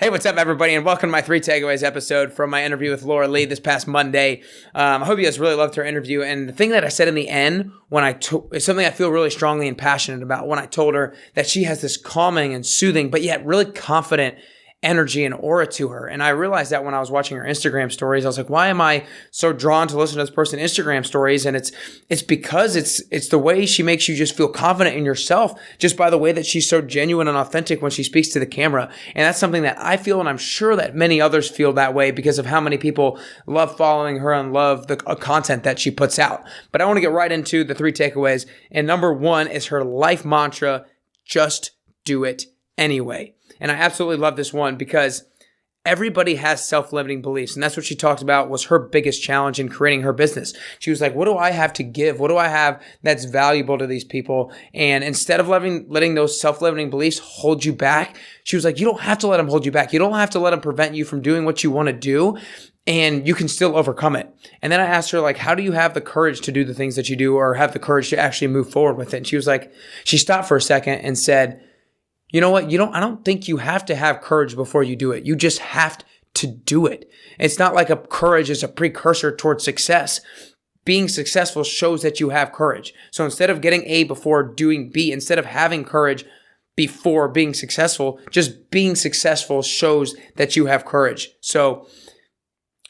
Hey, what's up, everybody, and welcome to my 3 Takeaways episode from my interview with Laura Lee this past Monday. I hope you guys really loved her interview, and the thing that I said in the end is something I feel really strongly and passionate about when I told her that she has this calming and soothing, but yet really confident energy and aura to her. And I realized that when I was watching her Instagram stories. I was like, why am I so drawn to listen to this person's Instagram stories? And it's because it's the way she makes you just feel confident in yourself, just by the way that she's so genuine and authentic when she speaks to the camera. And that's something that I feel, and I'm sure that many others feel that way because of how many people love following her and love the content that she puts out. But I want to get right into the 3 takeaways. And number 1 is her life mantra: just do it anyway. And I absolutely love this one because everybody has self-limiting beliefs. And that's what she talked about was her biggest challenge in creating her business. She was like, what do I have to give? What do I have that's valuable to these people? And instead of letting those self-limiting beliefs hold you back, she was like, you don't have to let them hold you back. You don't have to let them prevent you from doing what you want to do. And you can still overcome it. And then I asked her, like, how do you have the courage to do the things that you do, or have the courage to actually move forward with it? And she was like, she stopped for a second and said, you know what? I don't think you have to have courage before you do it. You just have to do it. It's not like courage is a precursor towards success. Being successful shows that you have courage. So instead of getting A before doing B, instead of having courage before being successful, just being successful shows that you have courage. So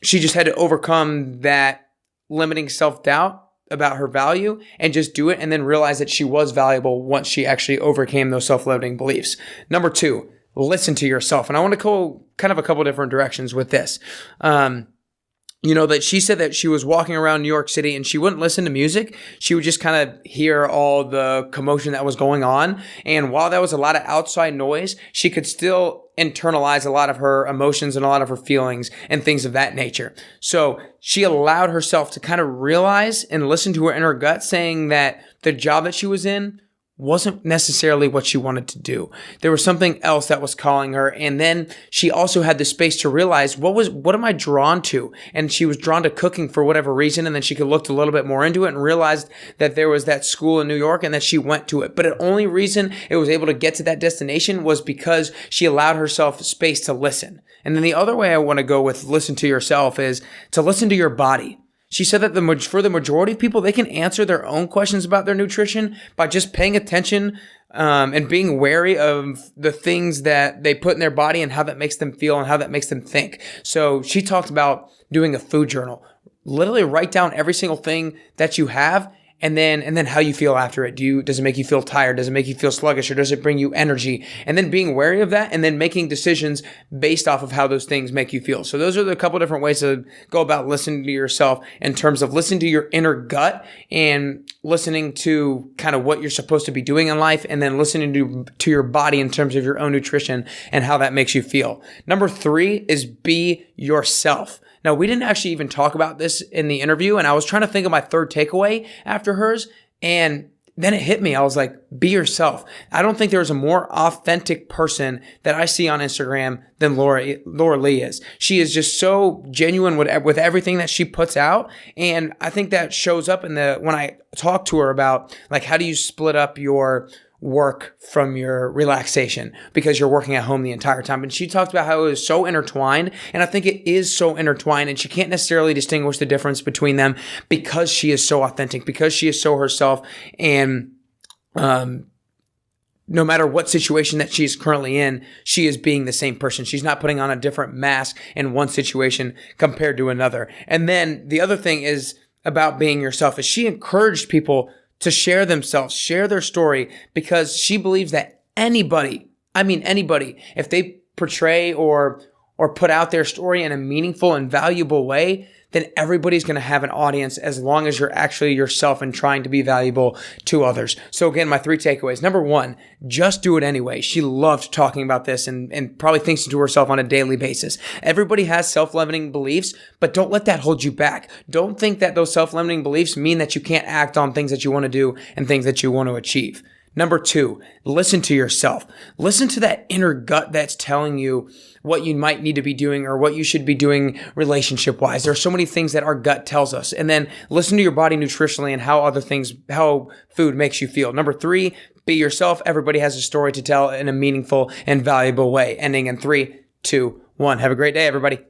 she just had to overcome that limiting self-doubt about her value and just do it, and then realize that she was valuable once she actually overcame those self-limiting beliefs. Number 2, listen to yourself. And I want to go kind of a couple different directions with this. That she said that she was walking around New York City and she wouldn't listen to music. She would just kind of hear all the commotion that was going on. And while that was a lot of outside noise, she could still internalize a lot of her emotions and a lot of her feelings and things of that nature. So she allowed herself to kind of realize and listen to her inner gut saying that the job that she was in wasn't necessarily what she wanted to do. There was something else that was calling her. And then she also had the space to realize what am I drawn to? And she was drawn to cooking for whatever reason. And then she could look a little bit more into it and realized that there was that school in New York and that she went to it. But the only reason it was able to get to that destination was because she allowed herself space to listen. And then the other way I want to go with listen to yourself is to listen to your body. She said that for the majority of people, they can answer their own questions about their nutrition by just paying attention and being wary of the things that they put in their body and how that makes them feel and how that makes them think. So she talked about doing a food journal. Literally write down every single thing that you have, and then how you feel after it. Does it make you feel tired? Does it make you feel sluggish, or does it bring you energy? And then being wary of that, and then making decisions based off of how those things make you feel. So those are the couple different ways to go about listening to yourself, in terms of listening to your inner gut and listening to kind of what you're supposed to be doing in life, and then listening to your body in terms of your own nutrition and how that makes you feel. Number 3 is be yourself. Now, we didn't actually even talk about this in the interview, and I was trying to think of my 3rd takeaway after hers, and then it hit me. I was like, be yourself. I don't think there's a more authentic person that I see on Instagram than Laura Lee is. She is just so genuine with everything that she puts out, and I think that shows up when I talk to her about, like, how do you split up your work from your relaxation because you're working at home the entire time. And she talked about how it was so intertwined, and I think it is so intertwined, and she can't necessarily distinguish the difference between them because she is so authentic, because she is so herself. And no matter what situation that she's currently in, she is being the same person. She's not putting on a different mask in one situation compared to another. And then the other thing is about being yourself is she encouraged people to share themselves, share their story, because she believes that anybody, if they portray or put out their story in a meaningful and valuable way, then everybody's going to have an audience as long as you're actually yourself and trying to be valuable to others. So again, my 3 takeaways. Number 1, just do it anyway. She loved talking about this and probably thinks to herself on a daily basis. Everybody has self-limiting beliefs, but don't let that hold you back. Don't think that those self-limiting beliefs mean that you can't act on things that you want to do and things that you want to achieve. Number 2, listen to yourself. Listen to that inner gut that's telling you what you might need to be doing or what you should be doing relationship-wise. There are so many things that our gut tells us. And then listen to your body nutritionally and how food makes you feel. Number 3, be yourself. Everybody has a story to tell in a meaningful and valuable way. Ending in 3, 2, 1. Have a great day, everybody.